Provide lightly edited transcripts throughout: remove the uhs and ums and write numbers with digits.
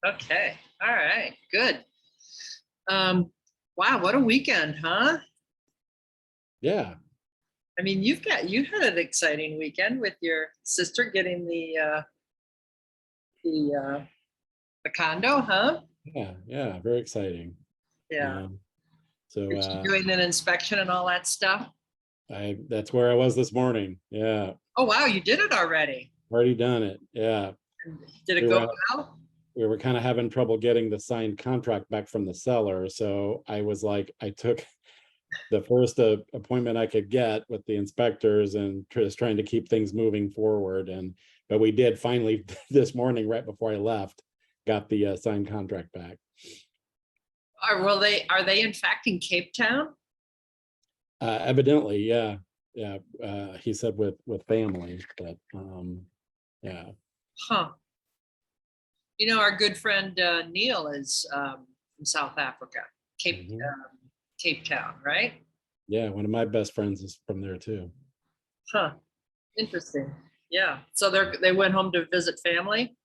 Okay. All right. Good. Um, wow, what a weekend, huh? Yeah, I mean, you had an exciting weekend with your sister getting the the condo, huh? yeah, very exciting. Yeah. Um, so Is she doing an inspection and all that stuff? I that's where I was this morning. Yeah, Oh wow, you did it already. already done it. Yeah, Did it we go were well? we were kind of having trouble getting the signed contract back from the seller, so I was like, I took the first appointment I could get with the inspectors and just trying to keep things moving forward. And but we did finally this morning, right before I left, got the signed contract back. Are they in fact in Cape Town? Evidently, yeah, yeah. He said with family, but yeah. Huh. You know, our good friend Neil is from South Africa, Mhm. Cape Town, right? Yeah, one of my best friends is from there too. Huh. Interesting. Yeah. So they went home to visit family.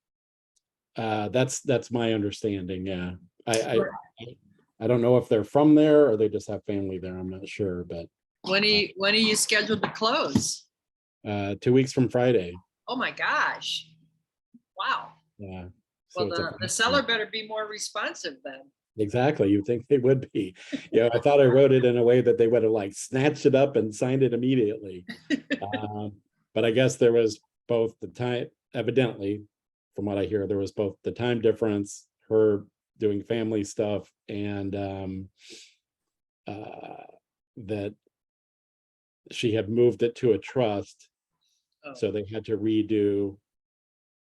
That's my understanding. Yeah, I I don't know if they're from there or they just have family there. I'm not sure, but When are you scheduled to close? 2 weeks from Friday. Oh my gosh. Wow. Yeah, so Well, it's a the seller better be more responsive then. exactly. You think they would be? I thought I wrote it in a way that they would have like snatched it up and signed it immediately. Um, but I guess there was both the time, evidently, from what I hear, there was both the time difference, her doing family stuff, and uh, that she had moved it to a trust, Oh, so they had to redo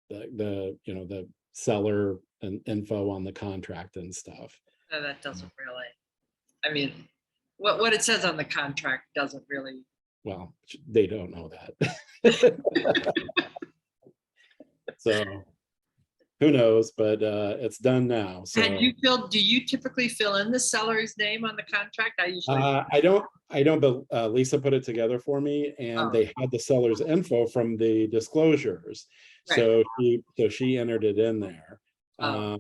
the seller and info on the contract and stuff. no, that doesn't really. I mean, what it says on the contract doesn't really. Well, they don't know that. So who knows, but it's done now. Had So you filled? Do you typically fill in the seller's name on the contract? I usually. I don't, but Lisa put it together for me, and Oh, they had the seller's info from the disclosures. right. So she entered it in there. Oh,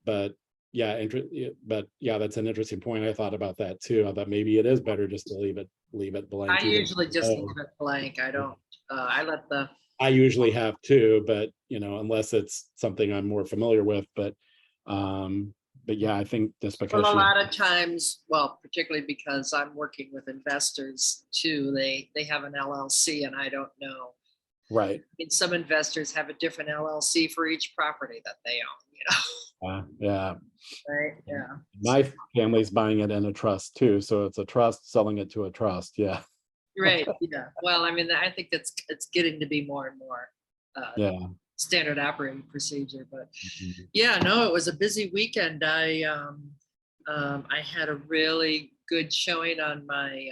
But yeah, that's an interesting point. I thought about that too. I thought maybe it is better just to leave it I blank, even usually just leave though it blank. I don't. I let the. I usually have too, but unless it's something I'm more familiar with. Um, but yeah, I think just because Well, a she lot of times, well, particularly because I'm working with investors too, they have an LLC and I don't know. right. I mean, some investors have a different LLC for each property that they Yeah. own, right? Yeah. My family's buying it in a trust too, so it's a trust selling it to a trust. Yeah, Right. Yeah. Well, I mean, I think it's getting to be more and more uh, yeah. standard operating procedure. But Mhm. yeah, no, it was a busy weekend. I had a really good showing on my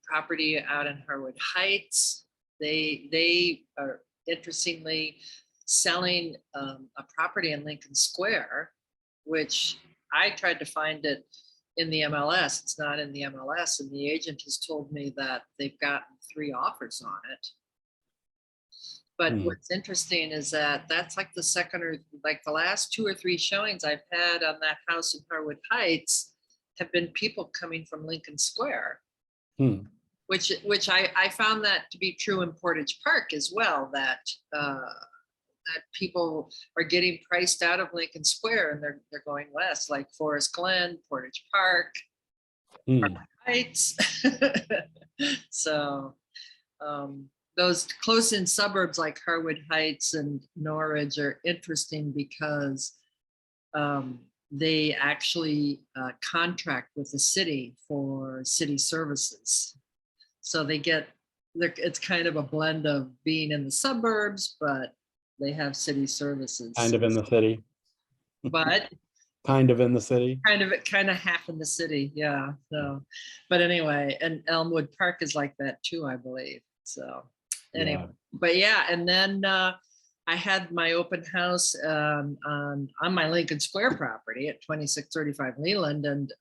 property out in Harwood Heights. They are interestingly selling a property in Lincoln Square, which I tried to find it in the MLS. It's not in the MLS, and the agent has told me that they've gotten 3 offers on it. But Hmm. what's interesting is that that's like the second or like the last 2 or 3 showings I've had on that house in Harwood Heights have been people coming from Lincoln Square, Hmm. which I found that to be true in Portage Park as well. That people are getting priced out of Lincoln Square and they're going west, like Forest Glen, Portage Park, Hmm. Heights. So those close in suburbs like Harwood Heights and Norridge are interesting because um, they actually contract with the city for city services. So it's kind of a blend of being in the suburbs, but they have city Kind services. of in the city. But Kind of in the city. kind of half in the city, yeah. So, but anyway, and Elmwood Park is like that too, I believe. So, anyway, Yeah. but yeah, and then I had my open house on my Lincoln Square property at 2635 Leland, and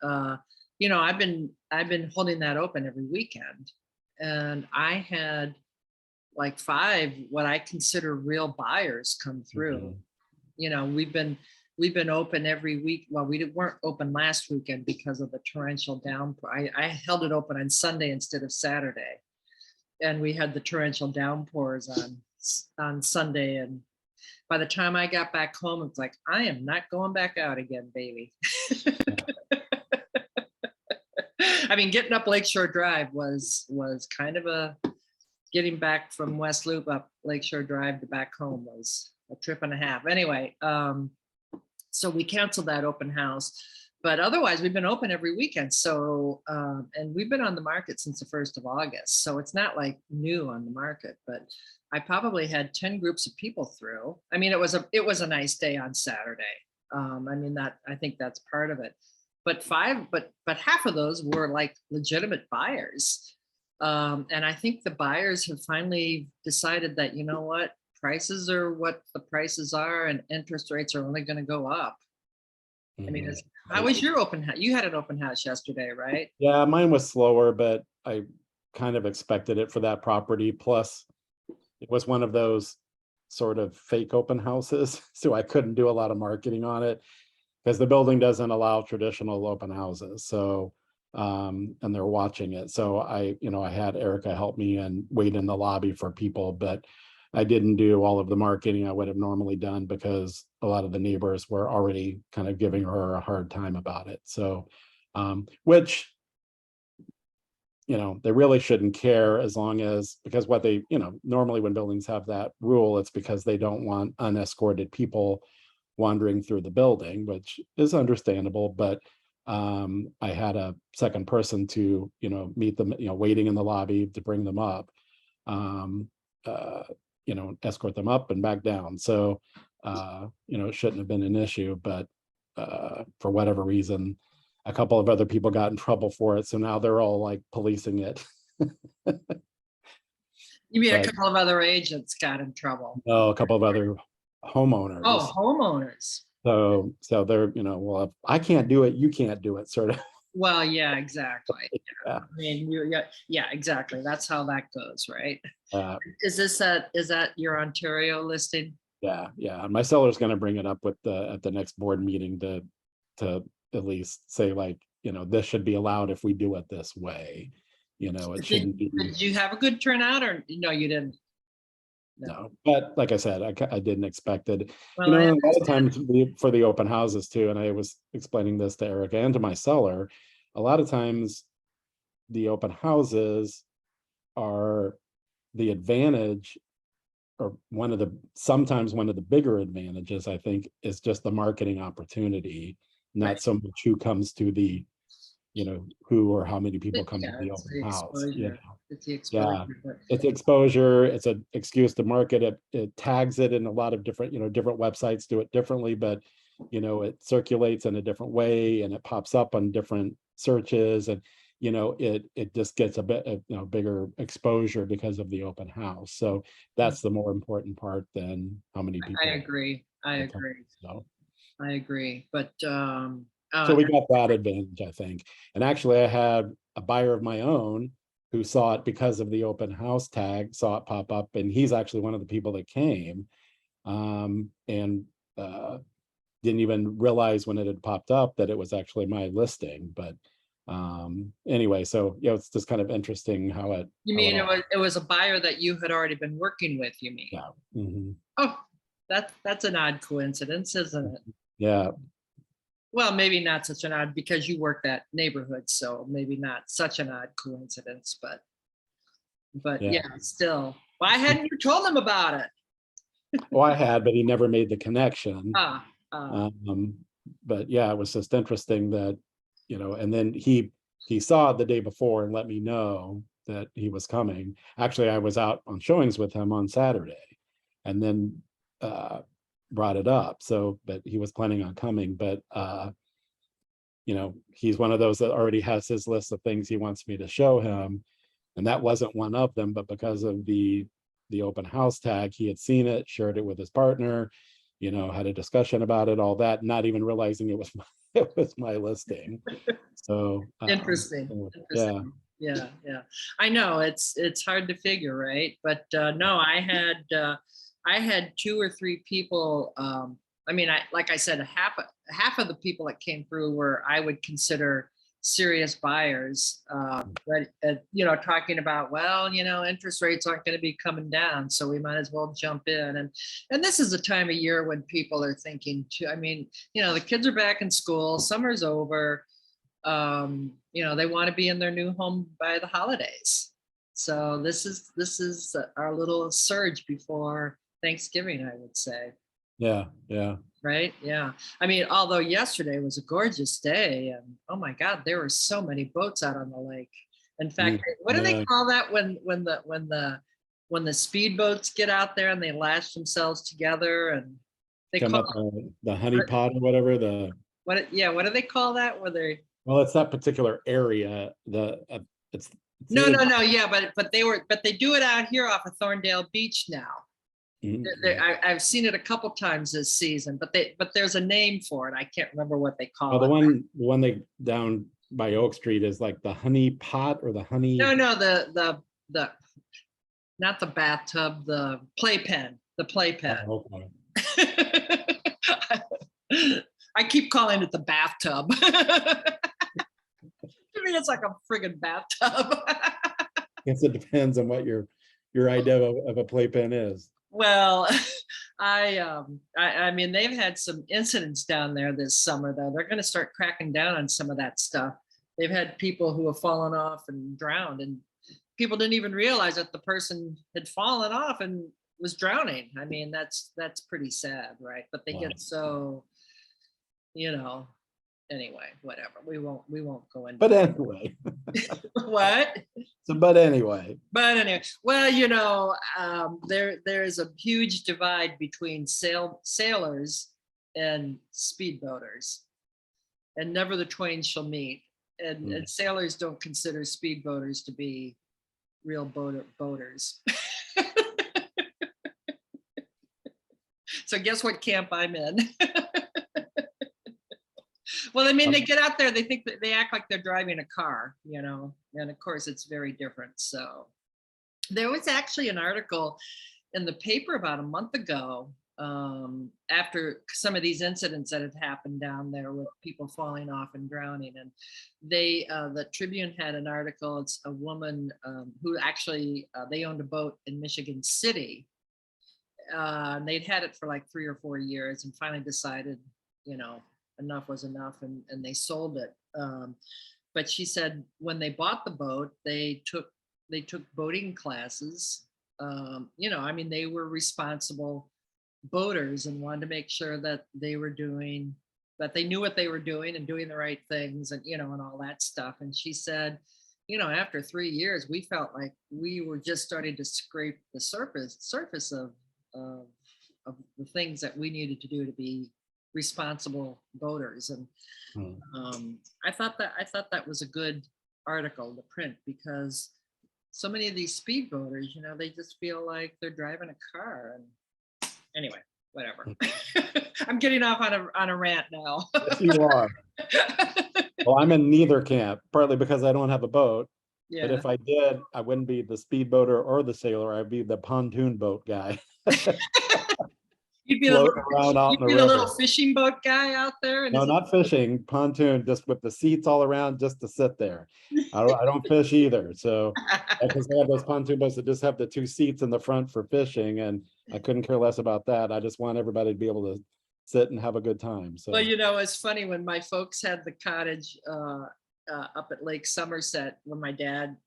I've been holding that open every weekend, and I had like 5, what I consider real buyers come through. Mhm. You know, we've been open every week. Well, weren't open last weekend because of the torrential downpour. I held it open on Sunday instead of Saturday. And we had the torrential downpours on Sunday. And by the time I got back home, it's like, I am not going back out again, baby. I mean, getting up Lakeshore Drive was kind of getting back from West Loop up Lakeshore Drive to back home was a trip and a half. Anyway, so we canceled that open house, but otherwise we've been open every weekend. So, and we've been on the market since the 1st of August. So it's not like new on the market, but I probably had 10 groups of people through. I mean, it was a nice day on Saturday. I mean, I think that's part of it. But half of those were like legitimate buyers. And I think the buyers have finally decided that, you know what, prices are what the prices are and interest rates are only going to go up. I mean, Mhm. how was your open house? You had an open house yesterday, right? Yeah, mine was slower, but I kind of expected it for that property. Plus, it was one of those sort of fake open houses, so I couldn't do a lot of marketing on it because the building doesn't allow traditional open houses. So, and they're watching it. So I had Erica help me and wait in the lobby for people, but I didn't do all of the marketing I would have normally done because a lot of the neighbors were already kind of giving her a hard time about it. So, which they really shouldn't care as long as, because what they, normally when buildings have that rule, it's because they don't want unescorted people wandering through the building, which is understandable. But I had a second person to, meet them, waiting in the lobby to bring them up, um, uh, escort them up and back down. So, it shouldn't have been an issue, but for whatever reason, a couple of other people got in trouble for it. So now they're all like policing it. You mean a But couple of other agents got in trouble? no, a couple of other homeowners. Oh, homeowners. So they're, well, if I can't do it, you can't do it, sort of. Well, yeah, exactly. Yeah. I mean, yeah, exactly. That's how that goes, right? Uh, Is that your Ontario listing? yeah, yeah. And my seller's going to bring it up at the next board meeting to at least say, like, this should be allowed if we do it this way. It shouldn't be. Did you have a good turnout or no, you didn't? No, but like I said, I didn't expect it. Well, I A lot of understand. times for the open houses too, and I was explaining this to Eric and to my seller, a lot of times the open houses are the advantage, or sometimes one of the bigger advantages, I think, is just the marketing opportunity, not Right. so much who comes to the, who or how many people come to Yeah, the it's open the house. exposure. It's the Yeah, exposure. But it's exposure. It's an excuse to market it. It tags it in a lot of different, different websites do it differently, but it circulates in a different way and it pops up on different searches, and it just gets a bit of bigger exposure because of the open house. So that's the more important part than how many I people agree. I come. agree. So I agree. But so we got that advantage, I think. And actually, I had a buyer of my own who saw it because of the open house tag, saw it pop up, and he's actually one of the people that came, and didn't even realize when it had popped up that it was actually my listing. But anyway, so it's just kind of interesting how it you how it mean all. it was a buyer that you had already been working with, you mean? Yeah. Mhm. Oh, that's an odd coincidence, isn't it? Yeah. Well, maybe not such an odd because you work that neighborhood, so maybe not such an odd coincidence, but Yeah. yeah, still. Why hadn't you told them about it? Well, I had, but he never made the connection. Ah, Um, but yeah, it was just interesting that, and then he saw it the day before and let me know that he was coming. Actually, I was out on showings with him on Saturday and then brought it up. So, but he was planning on coming, but he's one of those that already has his list of things he wants me to show him. And that wasn't one of them, but because of the open house tag, he had seen it, shared it with his partner, had a discussion about it, all that, not even realizing it was my listing. So interesting. yeah. Interesting. Yeah, yeah. I know it's hard to figure, right? But no, I had two or three people. I mean, I like I said, half of the people that came through were I would consider serious buyers. But you know, talking about, well, you know, interest rates aren't going to be coming down, so we might as well jump in. And this is a time of year when people are thinking too. I mean, you know, the kids are back in school, summer's over. You know, they want to be in their new home by the holidays. So this is our little surge before Thanksgiving, I would say. Yeah, yeah. Right? Yeah. I mean, although yesterday was a gorgeous day, and oh my God, there were so many boats out on the lake. In fact, what do they Yeah. call that when the speedboats get out there and they lash themselves together and they Talking call about the honey pot or whatever, yeah, what do they call that? Where they well, it's that particular area, it's no, either. no, no, yeah, but they do it out here off of Thorndale Beach now. Mhm. I've seen it a couple times this season, but there's a name for it. I can't remember what they Oh, call the it. one they down by Oak Street is like the honey pot or the honey. No, no, the not the bathtub, the playpen, the playpen. Oh, okay. I keep calling it the bathtub. To me, it's like a friggin' bathtub. Guess it depends on what your idea of a playpen is. Well, I mean, they've had some incidents down there this summer, though. They're going to start cracking down on some of that stuff. They've had people who have fallen off and drowned, and people didn't even realize that the person had fallen off and was drowning. I mean, that's pretty sad, right? But they Wow. get so, you know, anyway, whatever. We won't go into But anyway, what. but anyway, But anyway, well, you know, there is a huge divide between sailors and speedboaters, and never the twain shall meet. And sailors don't consider speedboaters to be real boaters. So guess what camp I'm in? Well, I mean, they get out there, they think that they act like they're driving a car, you know, and of course it's very different. So there was actually an article in the paper about a month ago, after some of these incidents that had happened down there with people falling off and drowning. And the Tribune had an article. It's a woman who actually, they owned a boat in Michigan City. They'd had it for like 3 or 4 years and finally decided, you know, enough was enough, and they sold it. But she said when they bought the boat, they took boating classes. You know, I mean, they were responsible boaters and wanted to make sure that they knew what they were doing and doing the right things, and you know, and all that stuff. And she said, you know, after 3 years, we felt like we were just starting to scrape the surface of the things that we needed to do to be responsible boaters. And I thought that was a good article to print, because so many of these speedboaters, you know, they just feel like they're driving a car. And anyway, whatever. I'm getting off on a rant now. Yes, you are. Well, I'm in neither camp, partly because I don't have a boat. But Yeah. if I did, I wouldn't be the speedboater or the sailor. I'd be the pontoon boat guy. You'd be the Floating around out in the little river. fishing boat guy out there. And No, not fishing, pontoon, just with the seats all around just to sit there. I don't fish either. So because they have those pontoon boats that just have the 2 seats in the front for fishing, and I couldn't care less about that. I just want everybody to be able to sit and have a good time. So Well, you know, it's funny when my folks had the cottage up at Lake Somerset, when my dad,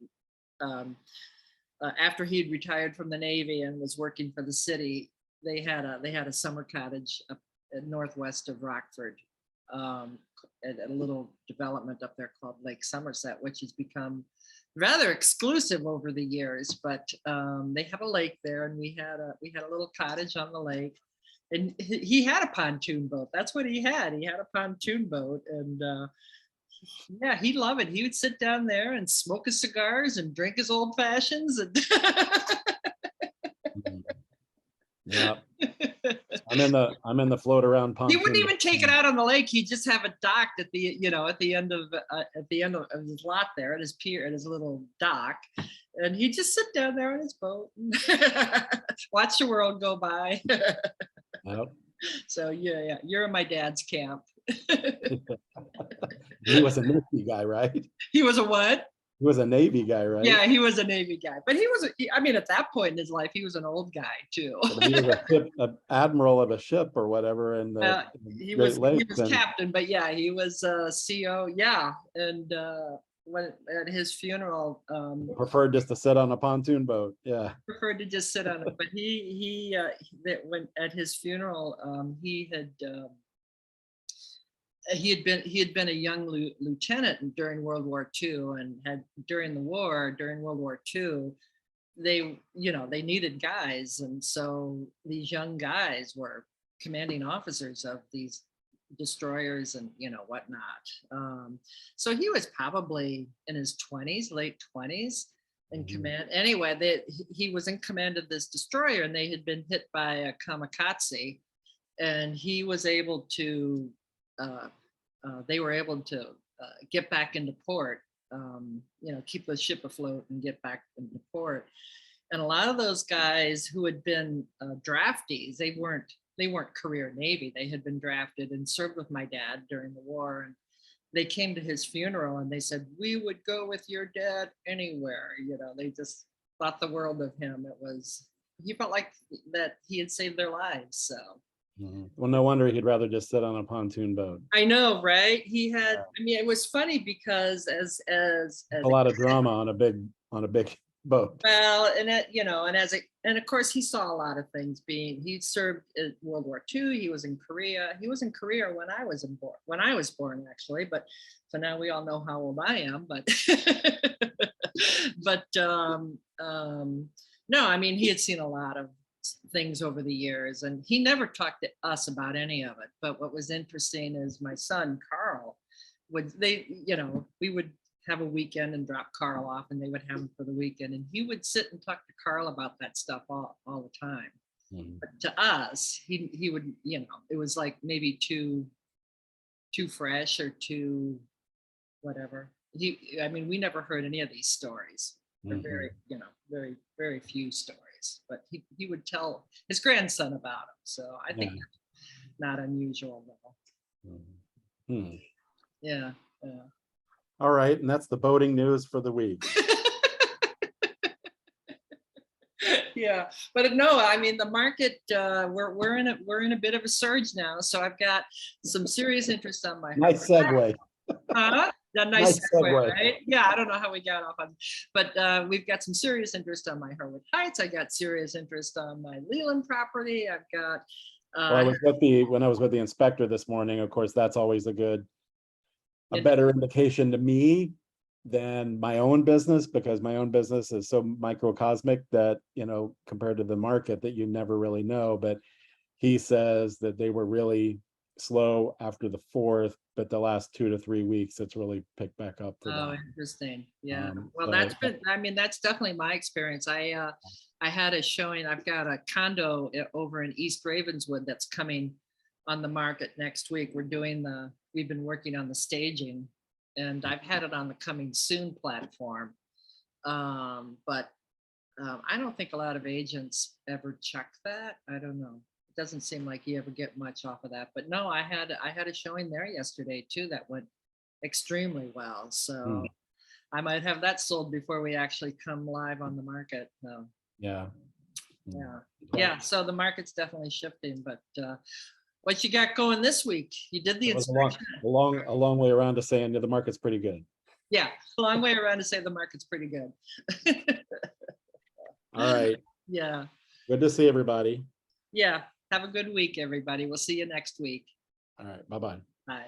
after he'd retired from the Navy and was working for the city, they had a summer cottage up northwest of Rockford, at a little development up there called Lake Somerset, which has become rather exclusive over the years. But they have a lake there, and we had a little cottage on the lake, and he had a pontoon boat. That's what he had. He had a pontoon boat, and yeah, he'd love it. He would sit down there and smoke his cigars and drink his old fashions. And yeah. I'm in the float around He pontoon. wouldn't even take it out on the lake. He'd just have it docked at the, at the end of his lot there, at his pier, at his little dock. And he'd just sit down there on his boat and watch the world go by. Yep. So yeah, you're in my dad's camp. He was a Navy guy, right? He was a what? He was a Navy guy, right? Yeah, he was a Navy guy, but I mean, at that point in his life, he was an old guy too. But he was an admiral of a ship or whatever in the He Great Lakes. was captain, but yeah, he was CO. Yeah, and when at his funeral, Preferred just to sit on a pontoon boat. Yeah. preferred to just sit on it. But when at his funeral, he had been a young lieutenant during World War II, and had during World War II, they needed guys, and so these young guys were commanding officers of these destroyers and whatnot. So he was probably in his 20s, late 20s, in command. Anyway, he was in command of this destroyer, and they had been hit by a kamikaze, and he was able to. They were able to get back into port, keep the ship afloat and get back into port. And a lot of those guys who had been draftees, they weren't career Navy. They had been drafted and served with my dad during the war. And they came to his funeral and they said, "We would go with your dad anywhere." They just thought the world of him. He felt like that he had saved their lives. So. Well, no wonder he'd rather just sit on a pontoon boat. I know, right? He had. I mean, it was funny because as a lot of drama on a big boat. Well, and of course he saw a lot of things. He served in World War II. He was in Korea. He was in Korea when I was born actually. But so now we all know how old I am. But no, I mean, he had seen a lot of things over the years, and he never talked to us about any of it. But what was interesting is my son Carl we would have a weekend and drop Carl off, and they would have him for the weekend, and he would sit and talk to Carl about that stuff all the time. But to us, he would, it was like maybe too fresh or too whatever. We never heard any of these stories. They're very, very few stories. But he would tell his grandson about him. So I think that's not unusual though. Yeah. All right, and that's the boating news for the week. Yeah, but no, I mean the market. We're in a bit of a surge now. So I've got some serious interest on my. Nice segue. Huh? A nice segue, segue. right? Yeah, I don't know how we got off on, but we've got some serious interest on my Harwood Heights. I got serious interest on my Leland property. I've got. Well, when I was with the inspector this morning, of course, that's always a better indication to me than my own business, because my own business is so microcosmic that, compared to the market, that you never really know. But he says that they were really slow after the 4th, but the last 2 to 3 weeks it's really picked back up for them. Interesting. Yeah. Well, so that's definitely my experience. I had a showing. I've got a condo over in East Ravenswood that's coming on the market next week. We've been working on the staging, and I've had it on the coming soon platform. But I don't think a lot of agents ever check that. I don't know. It doesn't seem like you ever get much off of that. But no, I had a showing there yesterday too that went extremely well. So I might have that sold before we actually come live on the market. Yeah. So the market's definitely shifting. But what you got going this week? You did the It was inspection. a long way around to saying the market's pretty good. Yeah, a long way around to say the market's pretty good. All right. Yeah. Good to see everybody. Yeah. Have a good week, everybody. We'll see you next week. All right. Bye-bye. Bye.